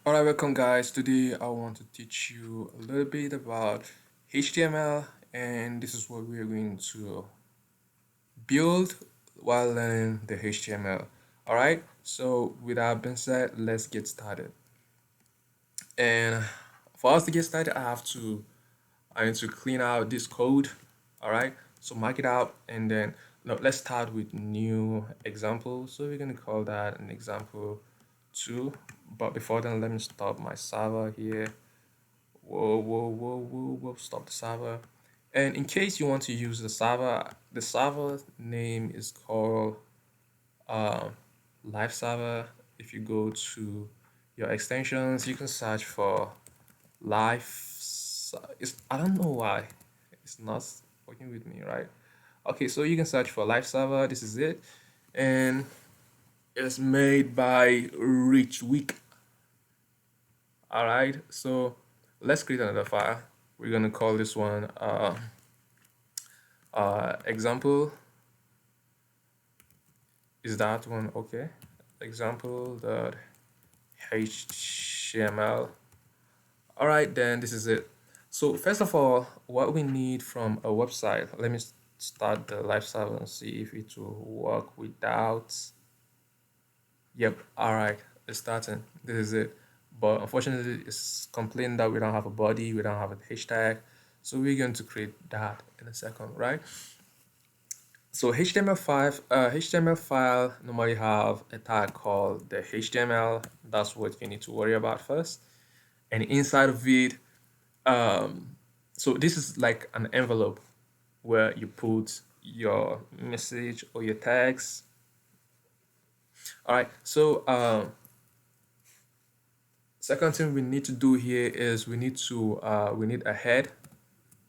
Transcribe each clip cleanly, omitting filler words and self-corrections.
Alright, welcome guys. Today I want to teach you a little bit about HTML, and this is what we're going to build while learning the HTML. Alright, so with that being said, let's get started. And for us to get started, I need to clean out this code. Alright, so mark it out and then let's start with new example. So we're gonna call that an example 2. But before then, let me stop my server here. Whoa, stop the server. And in case you want to use the server name is called uh, live server. If you go to your extensions, you can search for live. I don't know why it's not working with me, right? Okay, so you can search for live server. This is it, and it's made by Rich Week. All right, so let's create another file. We're gonna call this one example. Is that one okay? Example.html. All right, then this is it. So first of all, what we need from a website, let me start the live server and see if it will work without. Yep, all right, it's starting. This is it. But unfortunately, it's complaining that we don't have a body, we don't have a hashtag. So we're going to create that in a second, right? So HTML file normally have a tag called the HTML. That's what you need to worry about first. And inside of it, so this is like an envelope where you put your message or your tags. All right. So second thing we need to do here is we need a head.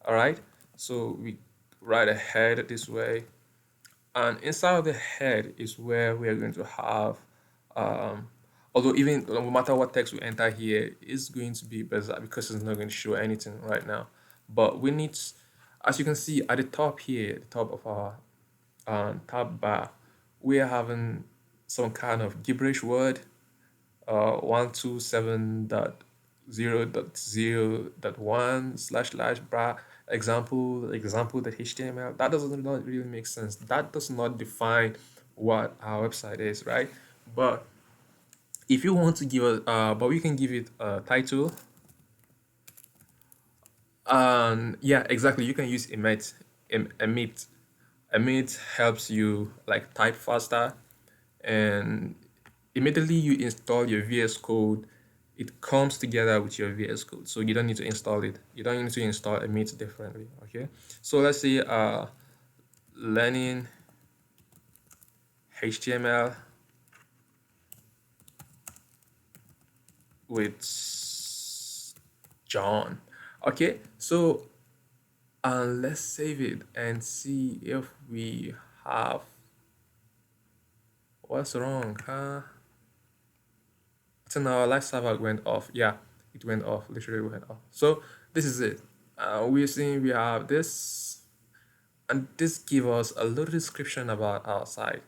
All right. So we write a head this way. And inside of the head is where we are going to have, although even no matter what text we enter here, it's going to be bizarre because it's not going to show anything right now. But we need, as you can see at the top here, the top of our tab bar, we are having some kind of gibberish word, 127.0.0.1 slash bra example.html. That doesn't not really make sense. That does not define what our website is, right? But if you want to give a but we can give it a title. Yeah, exactly, you can use emit. Emit helps you like type faster, and immediately you install your VS Code, it comes together with your VS Code. So you don't need to install it. You don't need to install Emit differently. Okay. So let's say learning HTML with John. Okay. So let's save it and see if we have what's wrong, huh? So now our live server went off. Yeah, it went off. Literally went off. So this is it. We're seeing we have this, and this gives us a little description about our site.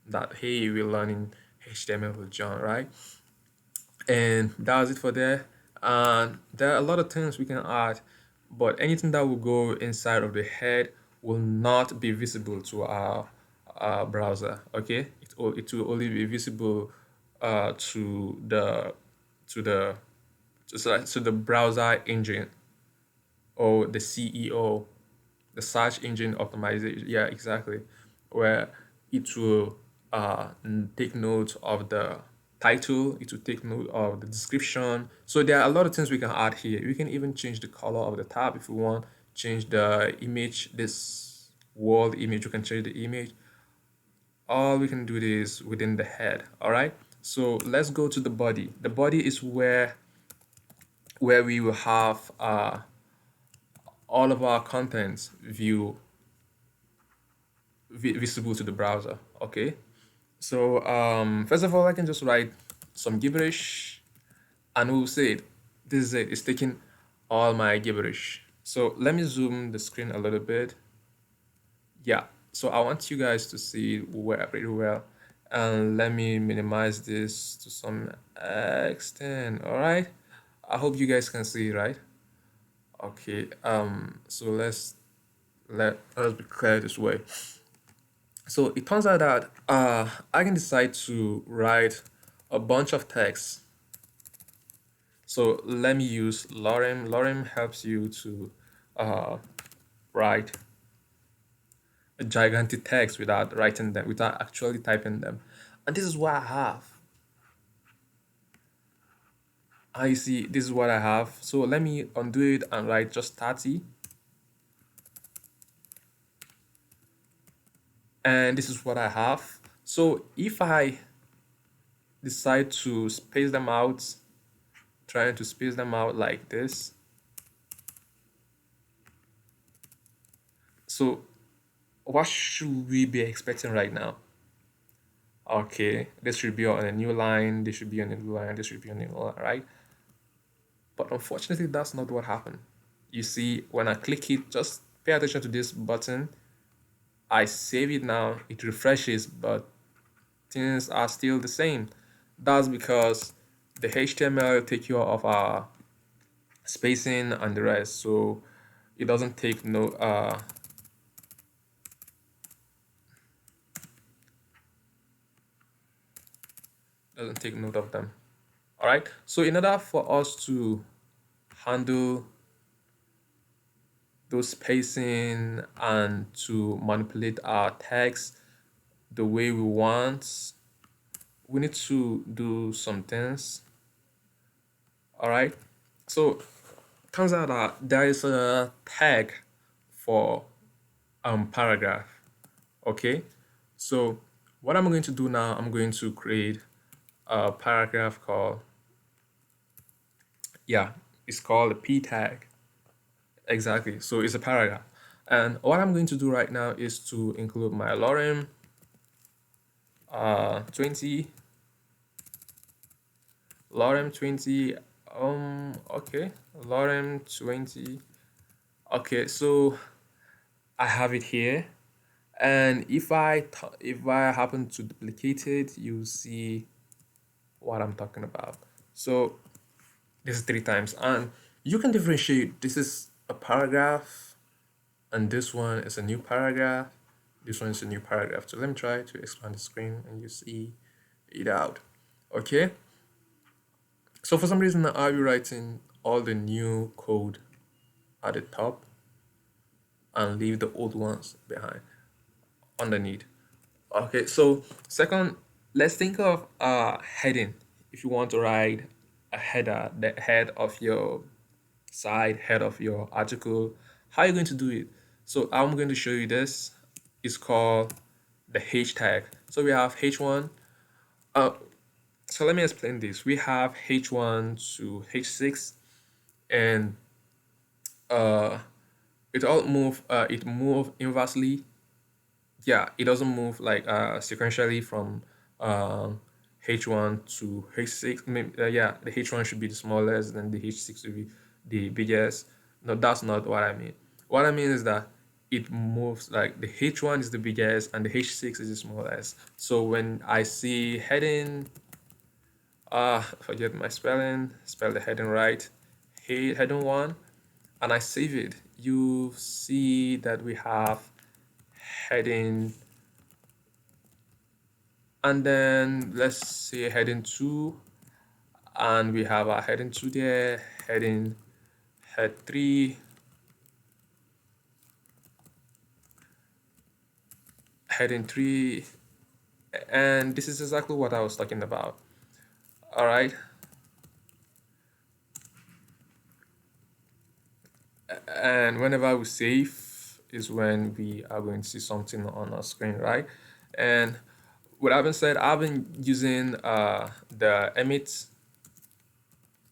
That hey, we're learning HTML with John, right? And that was it for there. And there are a lot of things we can add, but anything that will go inside of the head will not be visible to our browser. Okay, it will only be visible to the browser engine, or the CEO, the search engine optimization. Yeah, exactly, where it will take note of the title, it will take note of the description. So there are a lot of things we can add here. We can even change the color of the tab if we want, change the image, this world image, we can change the image. All we can do this within the head. All right, so let's go to the body. The body is where we will have all of our contents visible to the browser. Okay, so first of all, I can just write some gibberish, and we'll say it. This is it. It's taking all my gibberish. So let me zoom the screen a little bit. Yeah, so I want you guys to see pretty well. And let me minimize this to some extent. All right, I hope you guys can see, right? Okay, so let's be clear this way. So it turns out that I can decide to write a bunch of text. So let me use lorem. Lorem helps you to write a gigantic text without writing them, without actually typing them. And this is what I have. I see, this is what I have. So let me undo it and write just 30. And this is what I have. So if I decide to space them out, trying to space them out like this. So what should we be expecting right now? Okay, this should be on a new line, this should be on a new line, this should be on a new line, right? But unfortunately, that's not what happened. You see, when I click it, just pay attention to this button. I save it now, it refreshes, but things are still the same. That's because the HTML take care of our spacing and the rest, so it doesn't take doesn't take note of them. All right, so in order for us to handle those spacing and to manipulate our text the way we want, we need to do some things. All right, so turns out that there is a tag for paragraph. Okay, so what I'm going to do now, I'm going to create a paragraph called, yeah, it's called a p tag. Exactly, so it's a paragraph. And what I'm going to do right now is to include my lorem 20, lorem 20, okay, lorem 20. Okay, so I have it here, and if I happen to duplicate it, you see what I'm talking about. So this is 3 times, and you can differentiate. This is a paragraph, and this one is a new paragraph. This one is a new paragraph. So let me try to expand the screen, and you see it out. Okay. So for some reason, I'll be writing all the new code at the top and leave the old ones behind underneath. Okay, so second, let's think of heading. If you want to write a header, the head of your site, head of your article, how are you going to do it? So I'm going to show you this. It's called the H tag. So we have H1. So let me explain this. We have H1 to H6, and it move inversely. Yeah, it doesn't move like sequentially from H1 to H6. Yeah, the H1 should be the smallest, then the H6 should be the biggest. No, that's not what I mean. What I mean is that it moves like the H1 is the biggest and the H6 is the smallest. So when I see heading, forget my spelling, spell the heading right, heading 1, and I save it, you see that we have heading, and then let's say heading 2, and we have our heading 2 there, head 3, heading 3, and this is exactly what I was talking about. All right, and whenever we save is when we are going to see something on our screen, right? And with that being said, I've been using the emit.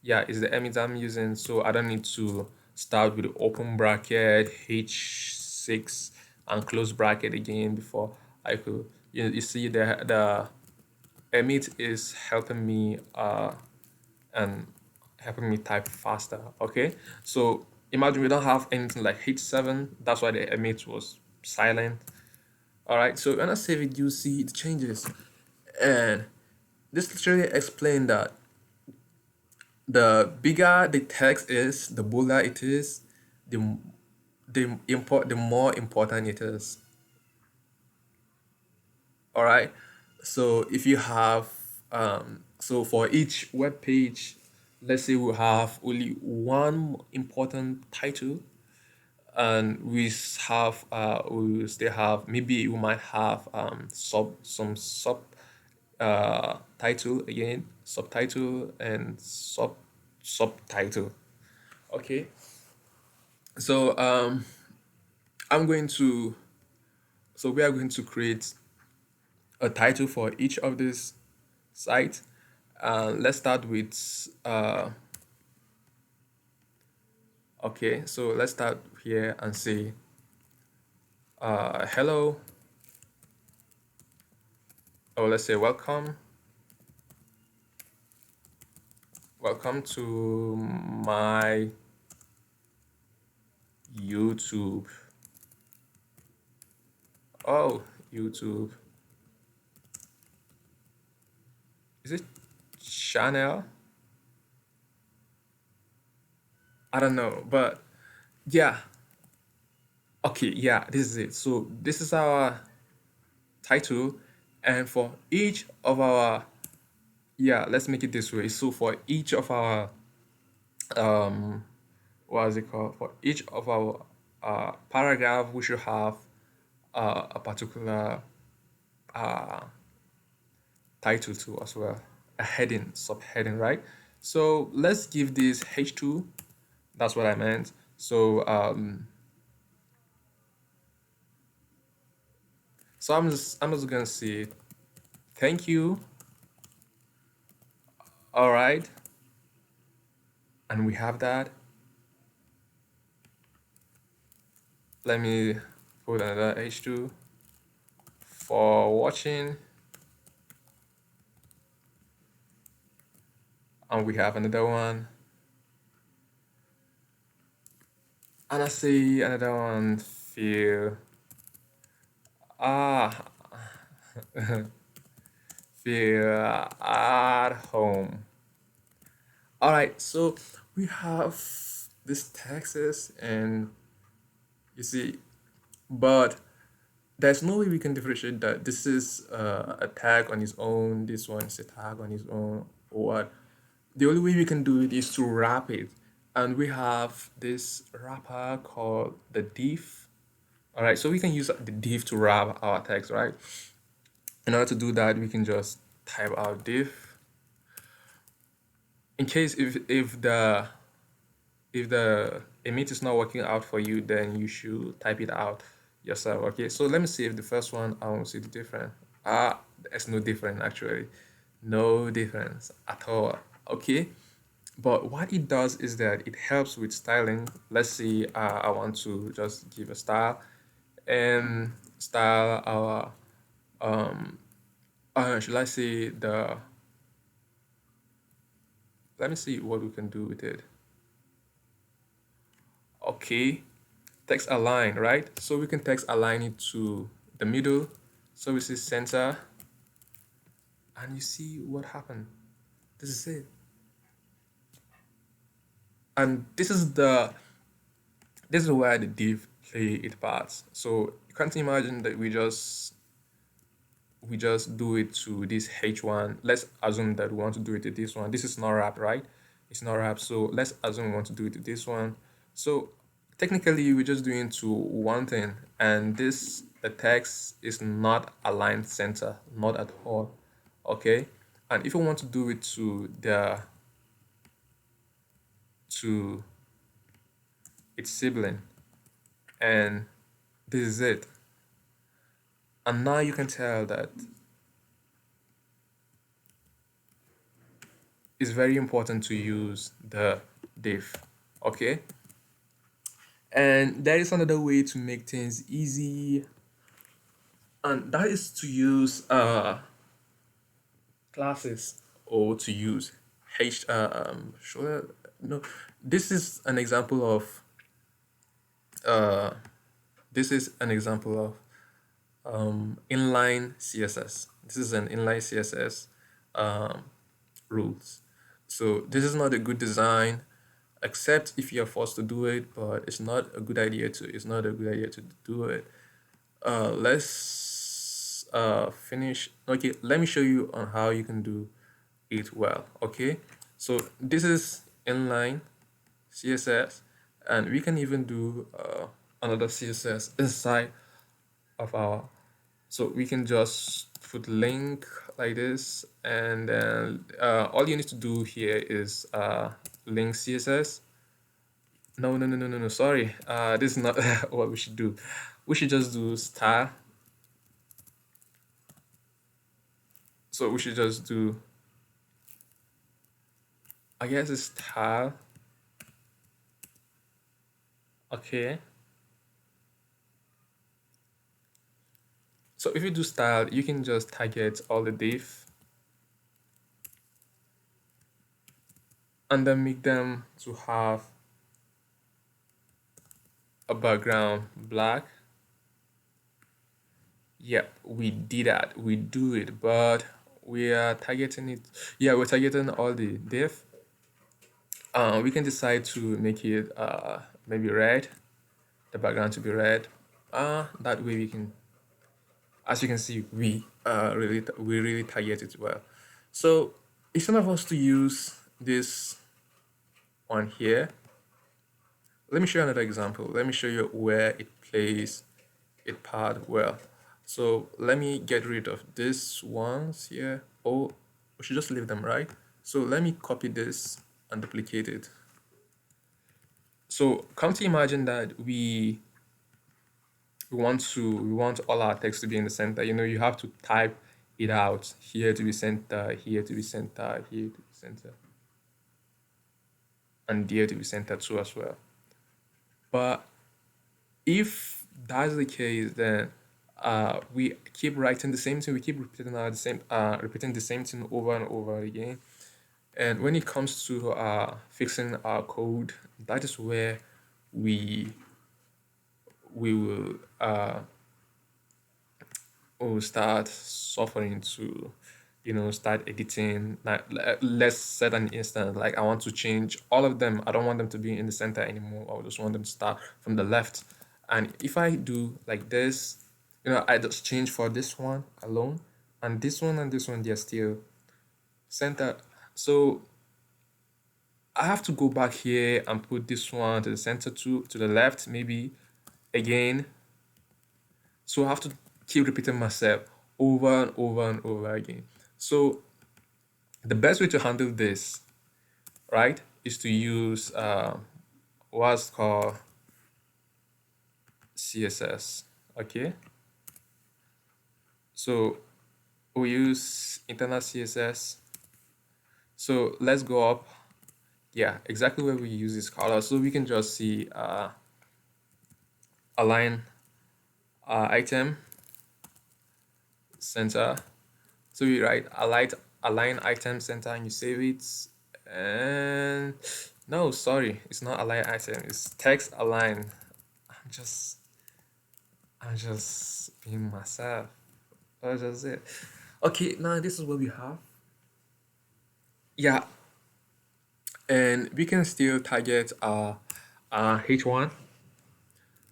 Yeah, it's the emit I'm using, so I don't need to start with the open bracket H6 and close bracket again before I could. You see the emit is helping me and helping me type faster. Okay, so imagine we don't have anything like H7. That's why the emit was silent. All right, so when I save it, you see it changes. And this literally explains that the bigger the text is, the bolder it is, the the more important it is. All right. So if you have so for each web page, let's say we have only one important title, and we still have, maybe we might have some title, again subtitle and subtitle. Okay. So I'm going to so we are going to create a title for each of these sites. Let's start with okay, so let's start here and say hello, or let's say welcome to my YouTube. Oh, YouTube. Is it channel? I don't know, but yeah. Okay, yeah, this is it. So this is our title, and for each of our, yeah, let's make it this way. So for each of our um what is it called? For each of our paragraph, we should have a particular uh title too as well, a heading, subheading, right? So let's give this H2. That's what I meant. So I'm just gonna say thank you. All right, and we have that. Let me put another H2 for watching, and we have another one, and I see another one. Feel ah feel at home. All right, so we have this Texas, and you see, but there's no way we can differentiate that this is a tag on its own, this one is a tag on its own, or what. The only way we can do it is to wrap it. And we have this wrapper called the div. All right, so we can use the div to wrap our text, right? In order to do that, we can just type out div. In case if the emit is not working out for you, then you should type it out yourself. Okay, so let me see if the first one, I won't see the difference. There's no difference actually, no difference at all. Okay, but what it does is that it helps with styling. Let's see, I want to just give a style and style our should I say the let me see what we can do with it. Okay, text align, right? So we can text align it to the middle. So we see center, and you see what happened. This is it. And this is where the div play its parts. So you can't imagine that we just do it to this H1. Let's assume that we want to do it to this one. This is not wrap, right? It's not wrap. So let's assume we want to do it to this one. So technically we're just doing to one thing, and the text is not aligned center, not at all. Okay. And if we want to do it to its sibling, and this is it. And now you can tell that it's very important to use the div. Okay. And there is another way to make things easy, and that is to use classes, or to use sure, no, this is an example of uh this is an example of inline css. This is an inline css um, rules. So this is not a good design, except if you're forced to do it, but it's not a good idea to do it. Let's finish. Okay, let me show you on how you can do it well. Okay, so this is inline css, and we can even do another css inside of our, so we can just put link like this, and then all you need to do here is link css. No, sorry, this is not what we should do. We should just do style. So we should just do, I guess it's style. Okay, so if you do style, you can just target all the div and then make them to have a background black. Yeah, we did that. We do it, but we are targeting it. Yeah, we're targeting all the div. We can decide to make it maybe red, the background to be red. That way we can, as you can see, we really target it well. So instead of us to use this one here, let me show you another example. Let me show you where it plays it part well. So let me get rid of this ones here. Oh, we should just leave them, right? So let me copy this and duplicate it. So come to imagine that we want all our text to be in the center. You know, you have to type it out here to be center, here to be center, here to be center, and here to be center too as well. But if that's the case, then we keep writing the same thing. We keep repeating the same thing over and over again. And when it comes to fixing our code, that is where we will start suffering to, start editing. Like, let's set an instance, like I want to change all of them. I don't want them to be in the center anymore. I just want them to start from the left. And if I do like this, I just change for this one alone, and this one and this one, they're still center. So I have to go back here and put this one to the center too, to the left, maybe again. So I have to keep repeating myself over and over and over again. So the best way to handle this, right, is to use what's called CSS. Okay. So we use internal CSS. So let's go up. Yeah, exactly where we use this color. So we can just see align item center. So you write align item center and you save it. And no, sorry, it's not align item, it's text align. I'm just being myself. That's just it. Okay, now this is what we have. Yeah, and we can still target our H1.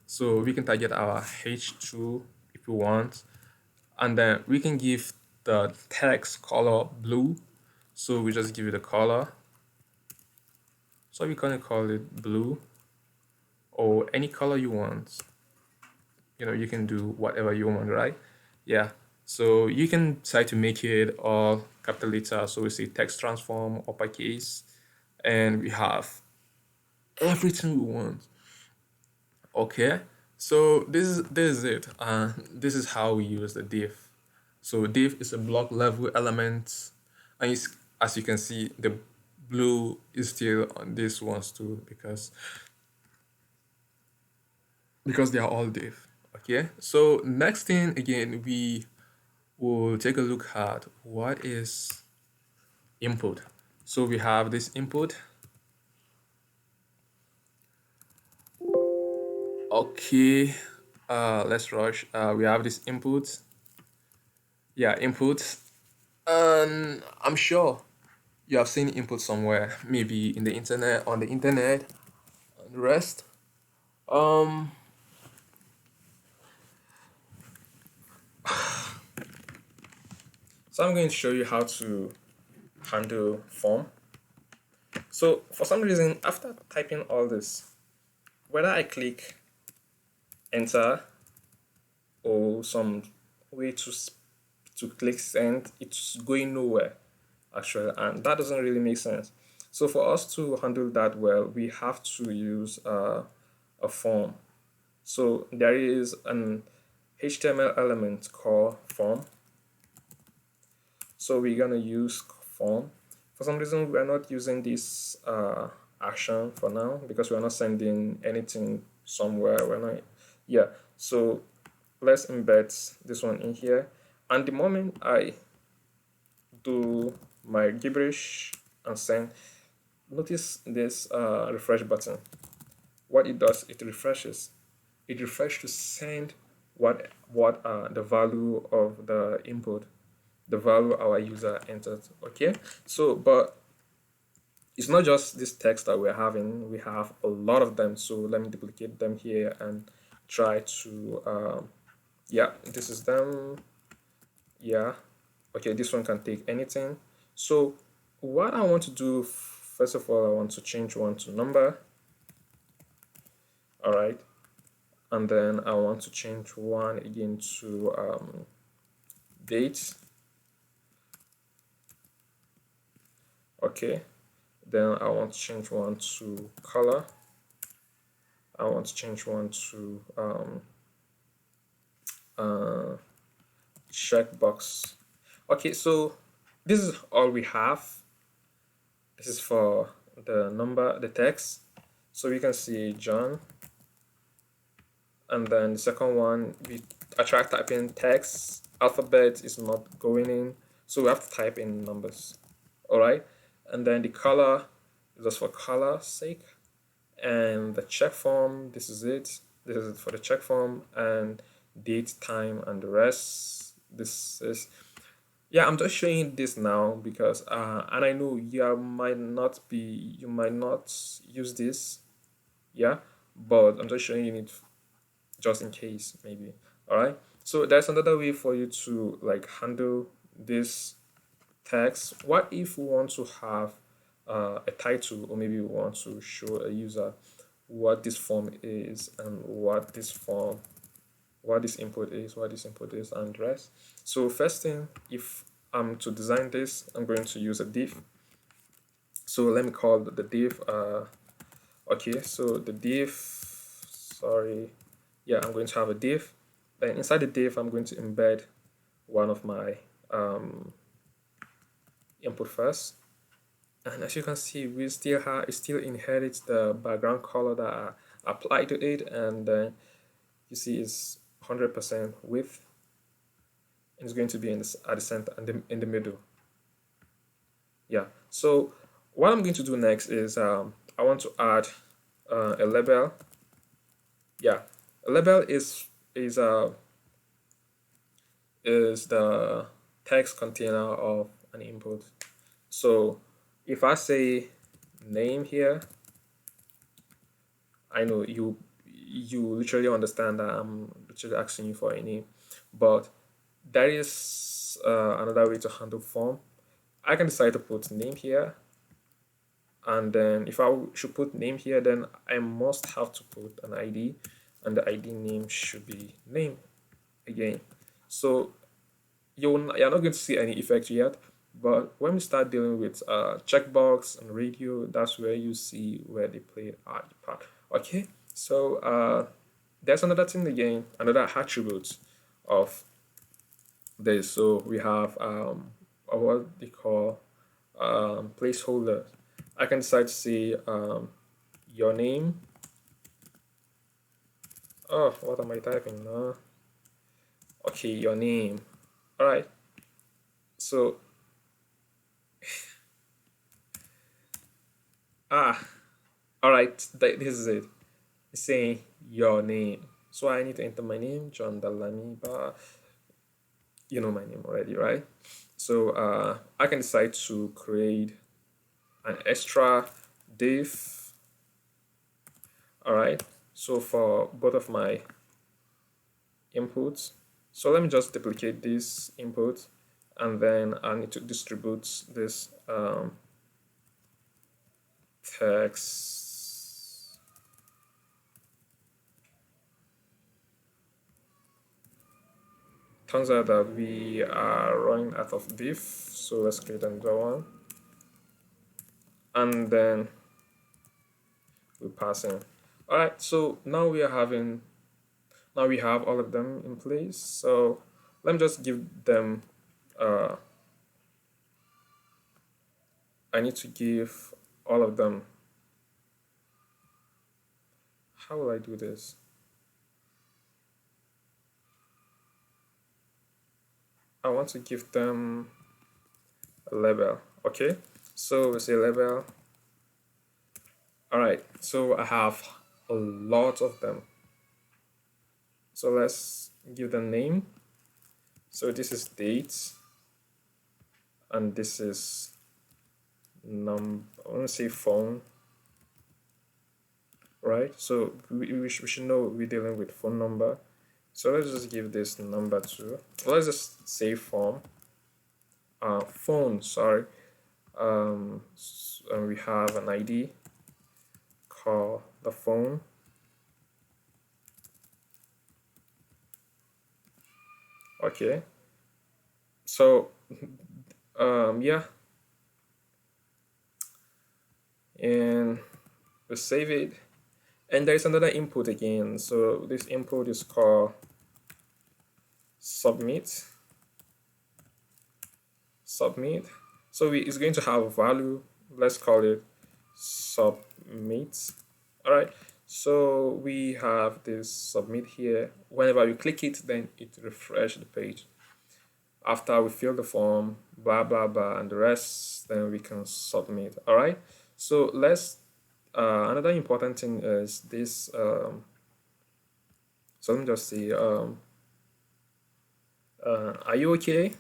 So we can target our H2 if we want, and then we can give the text color blue. So we just give it a color. So we're gonna call it blue, or any color you want. You can do whatever you want, right? Yeah. So you can try to make it all capital letter. So we say text transform uppercase, and we have everything we want. Okay. So this is it. This is how we use the div. So div is a block level element, and as you can see, the blue is still on this ones too, because they are all div. Okay. So next thing again, we will take a look at what is input. So we have this input. Okay. let's rush. We have this input. Yeah, input. And I'm sure you have seen input somewhere, maybe in the internet, on the internet, and the rest. Um, so I'm going to show you how to handle form. So for some reason, after typing all this, whether I click enter or some way to click send, it's going nowhere actually, and that doesn't really make sense. So for us to handle that well, we have to use a form. So there is an HTML element called form. So we're gonna use form. For some reason, we're not using this action for now because we're not sending anything somewhere. We're not, yeah. So let's embed this one in here. And the moment I do my gibberish and send, notice this refresh button. What it does, it refreshes. It refreshes to send what the value of the input, the value our user entered. Okay, so but it's not just this text that we're having. We have a lot of them. So let me duplicate them here and try to yeah, this is them. Yeah, okay, this one can take anything. So what I want to do, first of all, I want to change one to number. All right, and then I want to change one again to date. Okay, then I want to change one to color. I want to change one to uh, checkbox. Okay, so this is all we have. This is for the number, the text. So we can see John, and then the second one, I try typing text. Alphabet is not going in, so we have to type in numbers. All right, and then the color is just for color sake, and the check form. This is it. This is it for the check form, and date, time, and the rest. This is, yeah, I'm just showing this now because and I know you might not use this, yeah, but I'm just showing you it just in case maybe. All right, so there's another way for you to like handle this text. What if we want to have a title, or maybe we want to show a user what this form is and what this input is, and the rest. So first thing, if I'm to design this, I'm going to use a div. So let me call the div okay, so the div, sorry, yeah, I'm going to have a div. Then inside the div, I'm going to embed one of my input first. And as you can see, we still have, it still inherits the background color that I applied to it, and then you see it's 100% width, and it's going to be in this, at the center and in the middle. Yeah, so what I'm going to do next is I want to add a label. Yeah, a label is the text container of an input. So if I say name here, I know you literally understand that I'm literally asking you for a name, but there is another way to handle form. I can decide to put name here, and then if I should put name here, then I must have to put an ID, and the ID name should be name again. So you're not going to see any effect yet, but when we start dealing with checkbox and radio, that's where you see where they play the part. Okay, so there's another thing again, another attribute of this. So we have what they call placeholder. I can decide to say your name. Oh, what am I typing now? Okay, your name. All right. So all right, this is it. It's saying your name. So I need to enter my name, John Dalaniba. You know my name already, right? So I can decide to create an extra div. All right. So for both of my inputs, so let me just duplicate this input, and then I need to distribute this text. Turns out that we are running out of div, so let's create another one, and then we pass in. All right, so now we have all of them in place. So let me just give them. I need to give all of them. How will I do this? I want to give them a label. Okay, so we say label. All right, so I have a lot of them. So let's give them name. So this is date, and this is I want to say phone, right? So we should know we're dealing with phone number. So let's just give this number too. Let's just say phone, sorry. And we have an ID, call the phone. Okay. So yeah, and we save it, and there's another input again. So this input is called submit. So it's going to have a value. Let's call it submit. All right, so we have this submit here. Whenever you click it, then it refresh the page. After we fill the form, blah blah blah, and the rest, then we can submit. All right, so let's another important thing is this. So let me just see, are you okay?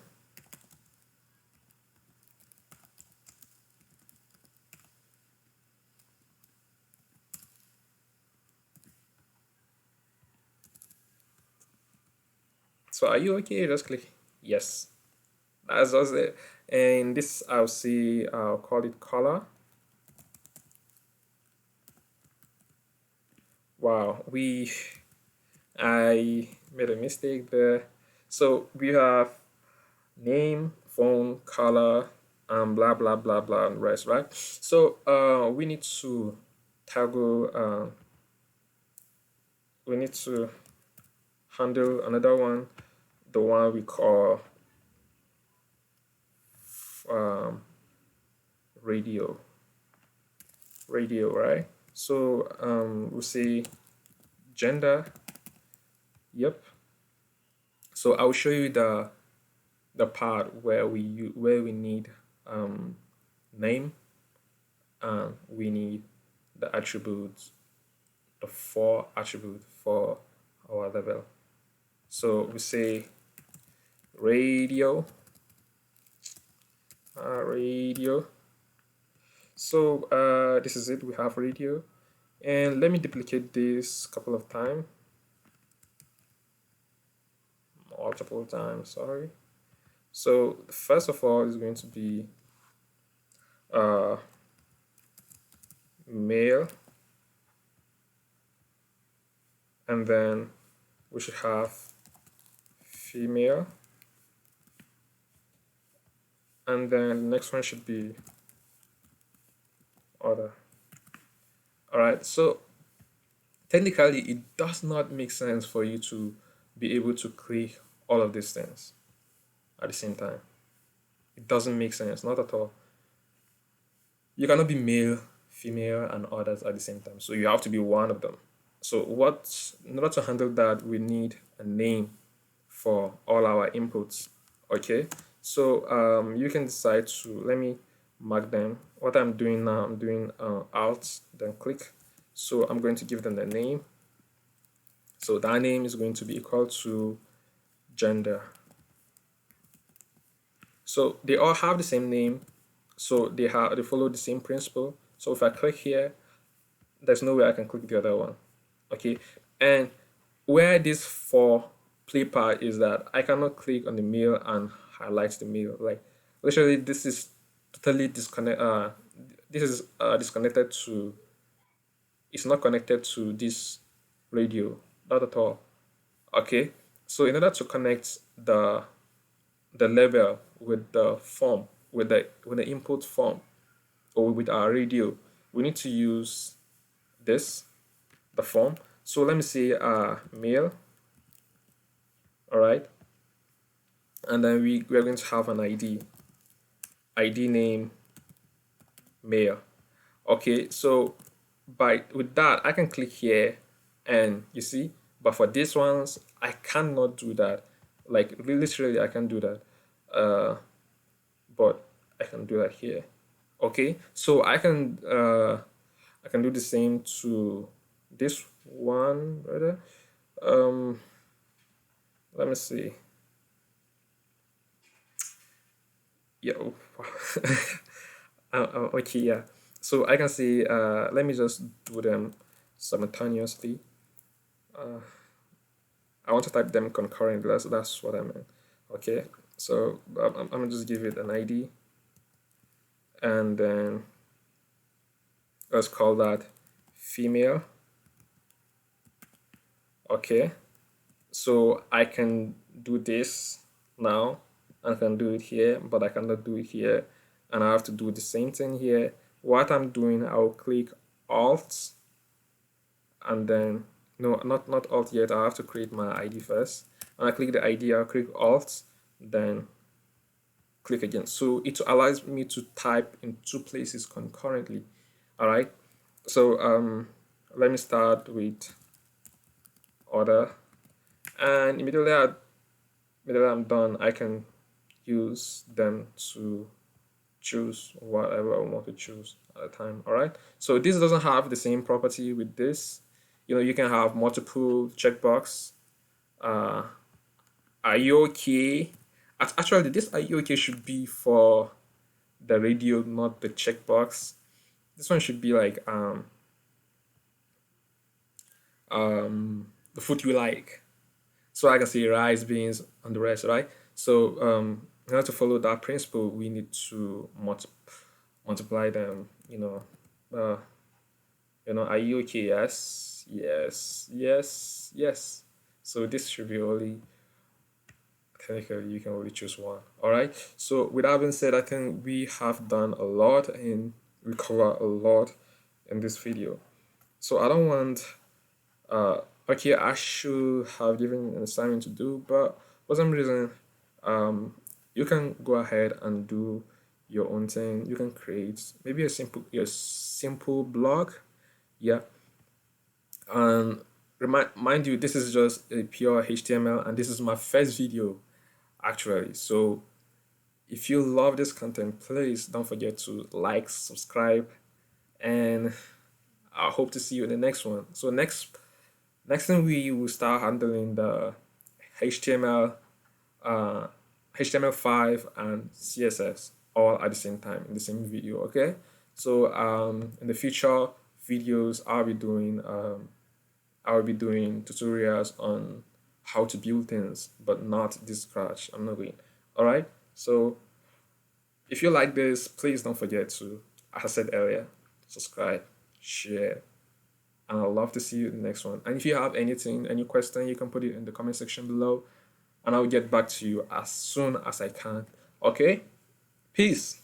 So are you okay? Just click yes. That's just it. And this I'll call it color. Wow, I made a mistake there. So we have name, phone, color, and blah blah blah blah and rest, right? So we need to toggle we need to handle another one, the one we call radio, right? So we'll say gender. Yep. So I'll show you the part where we need name, and we need the attributes, the 4 attributes for our level. So we say radio, radio. So this is it. We have radio, and let me duplicate this a couple of times, multiple times. Sorry. So first of all, is going to be male, and then we should have female, and then the next one should be other. All right, so technically it does not make sense for you to be able to click all of these things at the same time. It doesn't make sense, not at all. You cannot be male, female, and others at the same time, so you have to be one of them. So in order to handle that, we need a name for all our inputs. Okay, so you can decide to, let me mark them. What I'm doing now, I'm doing alt, then click. So I'm going to give them the name. So that name is going to be equal to gender. So they all have the same name, so they follow the same principle. So if I click here, there's no way I can click the other one. Okay, and where this for play part is that I cannot click on the male and highlight the male. Like literally, this is totally disconnected to. It's not connected to this radio, not at all. Okay, so in order to connect the label with the form, with the input form, or with our radio, we need to use this, the form. So let me say male, all right, and then we're going to have an ID name male. Okay, so with that I can click here, and you see, but for these ones I cannot do that. Like literally I can do that, but I can do that here. Okay, so I can do the same to this one rather. Let me see. Yeah. Okay, yeah. So I can see. Let me just do them simultaneously. I want to type them concurrently. That's what I meant. Okay. So I'm gonna just give it an ID, and then let's call that female. Okay. So I can do this now. I can do it here, but I cannot do it here, and I have to do the same thing here. What I'm doing, I'll click Alt, and then no, not Alt yet. I have to create my ID first. And I click the ID, I'll click Alt, then click again. So it allows me to type in two places concurrently. All right. So let me start with order, and immediately I'm done, I can use them to choose whatever I want to choose at a time. All right. So this doesn't have the same property with this. You know, you can have multiple checkbox. Are you okay? Actually, this are you okay should be for the radio, not the checkbox. This one should be like the food you like. So I can say rice, beans, and the rest, right? So in order to follow that principle, we need to multiply them. Are you okay? Yes, yes, yes, yes. So this should be only, technically you can only choose one. All right. So with that being said, I think we have done a lot and we cover a lot in this video. So I don't want okay, I should have given an assignment to do, but for some reason, you can go ahead and do your own thing. You can create maybe a simple blog, yeah. And mind you, this is just a pure HTML, and this is my first video, actually. So if you love this content, please don't forget to like, subscribe, and I hope to see you in the next one. So next thing we will start handling the HTML, HTML5 and CSS all at the same time in the same video. Okay, so in the future videos I'll be doing tutorials on how to build things, but not this scratch. I'm not going. All right, so if you like this, please don't forget to, as I said earlier, subscribe, share, and I'd love to see you in the next one. And if you have any question, you can put it in the comment section below, and I'll get back to you as soon as I can. Okay? Peace.